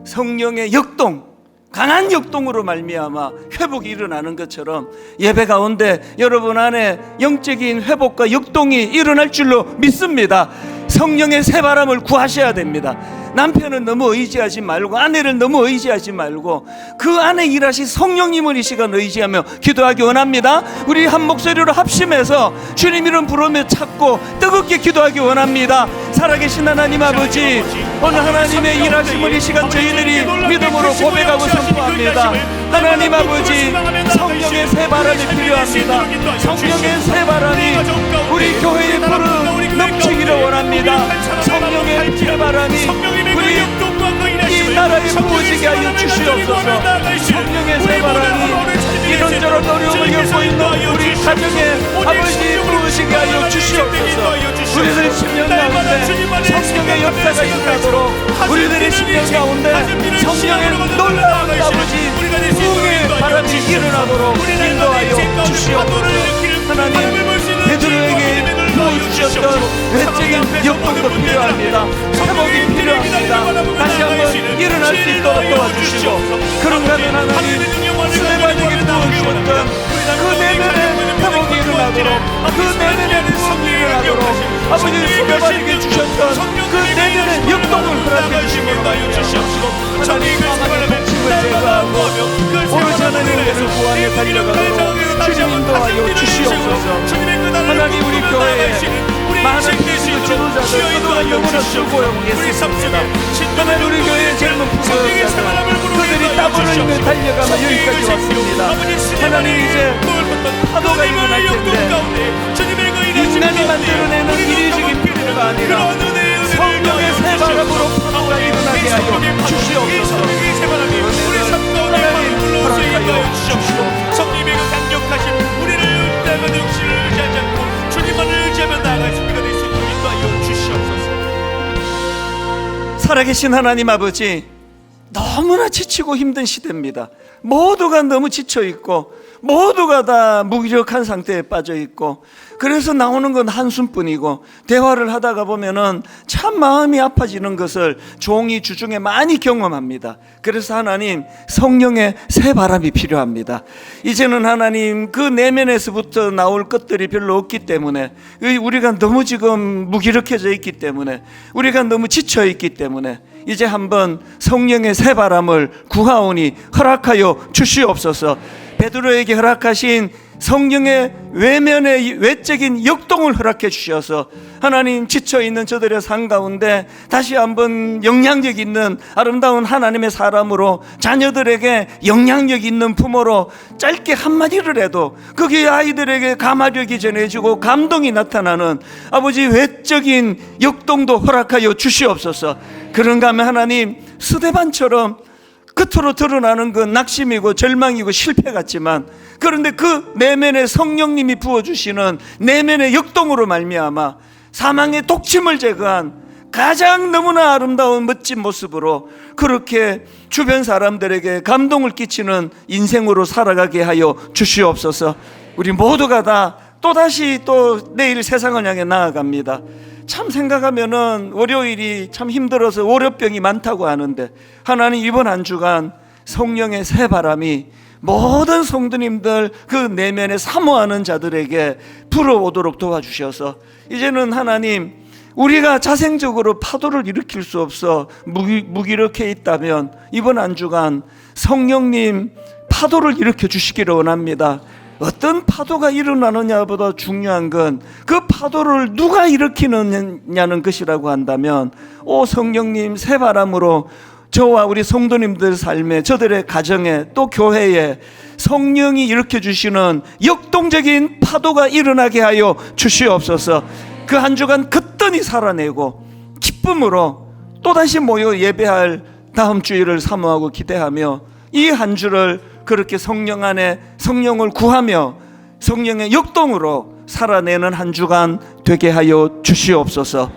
성령의 역동, 강한 역동으로 말미암아 회복이 일어나는 것처럼 예배 가운데 여러분 안에 영적인 회복과 역동이 일어날 줄로 믿습니다. 성령의 새바람을 구하셔야 됩니다. 남편은 너무 의지하지 말고 아내를 너무 의지하지 말고 그 안에 일하신 성령님을 이 시간 의지하며 기도하기 원합니다. 우리 한 목소리로 합심해서 주님 이름 부르며 찾고 뜨겁게 기도하기 원합니다. 살아계신 하나님 아버지, 오늘 하나님의 일하심을 이 시간 저희들이 믿음으로 고백하고 선포합니다. 하나님 아버지, 성령의 새바람이 필요합니다. 성령의 새바람이 우리 교회에 불어 넘치기를 원합니다. 성령의 새바람이 우리 이 나라에 부어지게 하여 주시옵소서. 성령의 새바람이 이런저런 어려움을 겪고 있는 우리 가정에 아버지 부어지게 하여 주시옵소서. 우리들의 심령 가운데 성령의 역사가 일어나도록, 우리들의 심령 가운데 성령의 놀라운 아버지 부흥의 바람이 일어나도록 인도하여 주시옵소서. 하나님, 베드로에게 부어주셨던 외적인 역동도 필요합니다. 회복이 필요합니다. 다시 한번 일어날 수 있도록 도와주시고, 그런가 하면 하나님 스데반에게 부어주셨던 그 내면의 회복이 일어나도록, 그 내면의 부흥이 일어나도록, 아버지 스데반에게 주셨던 그 내면의 역동을 허락해 주시고 하나님, 사랑의 복지 욕심을 제거하고 오로지 하나님의 구하며 달려가도록 주님 인도하여 주시옵소서. 하나님 우리 교회에 많은 지도자들 그동안 너무나 수고했습니다. 하나님 우리 교회의 젊은 부모자들 그들이 땀 흘리며 달려가며 여기까지 왔습니다. 하나님 이제 파도가 일어날 텐데 인간이 만들어내는 이리적인 파도가 아니라 성령의 새 바람으로 파도가 일어나게 하여 주시옵소서. 하나님 허락하여 주시옵소서. 성령의 그 강력하신 우리를 내가 능실을 의지하지 않고 주님만을 의지하며 나아갈 수 있게 될 수 있도록 인도하여 주시옵소서. 살아계신 하나님 아버지, 너무나 지치고 힘든 시대입니다. 모두가 너무 지쳐있고 모두가 다 무기력한 상태에 빠져있고 그래서 나오는 건 한숨뿐이고 대화를 하다가 보면은 참 마음이 아파지는 것을 종이 주중에 많이 경험합니다. 그래서 하나님 성령의 새 바람이 필요합니다. 이제는 하나님 그 내면에서부터 나올 것들이 별로 없기 때문에 우리가 너무 지금 무기력해져 있기 때문에 우리가 너무 지쳐있기 때문에 이제 한번 성령의 새 바람을 구하오니 허락하여 주시옵소서. 베드로에게 허락하신 성령의 외면의 외적인 역동을 허락해 주셔서 하나님 지쳐있는 저들의 삶 가운데 다시 한번 영향력 있는 아름다운 하나님의 사람으로 자녀들에게 영향력 있는 부모로 짧게 한마디를 해도 그게 아이들에게 감화력이 전해지고 감동이 나타나는 아버지 외적인 역동도 허락하여 주시옵소서. 그런가 하면 하나님 스데반처럼 겉으로 드러나는 건 낙심이고 절망이고 실패 같지만 그런데 그 내면에 성령님이 부어주시는 내면의 역동으로 말미암아 사망의 독침을 제거한 가장 너무나 아름다운 멋진 모습으로 그렇게 주변 사람들에게 감동을 끼치는 인생으로 살아가게 하여 주시옵소서. 우리 모두가 다 또다시 또 내일 세상을 향해 나아갑니다. 참 생각하면은 월요일이 참 힘들어서 월요병이 많다고 하는데 하나님 이번 한 주간 성령의 새 바람이 모든 성도님들 그 내면에 사모하는 자들에게 불어오도록 도와주셔서 이제는 하나님 우리가 자생적으로 파도를 일으킬 수 없어 무기력해 있다면 이번 한 주간 성령님 파도를 일으켜 주시기를 원합니다. 어떤 파도가 일어나느냐보다 중요한 건 그 파도를 누가 일으키느냐는 것이라고 한다면 오 성령님 새 바람으로 저와 우리 성도님들 삶에 저들의 가정에 또 교회에 성령이 일으켜 주시는 역동적인 파도가 일어나게 하여 주시옵소서. 그 한 주간 거뜬히 살아내고 기쁨으로 또다시 모여 예배할 다음 주일을 사모하고 기대하며 이 한 주를 그렇게 성령 안에 성령을 구하며 성령의 역동으로 살아내는 한 주간 되게 하여 주시옵소서.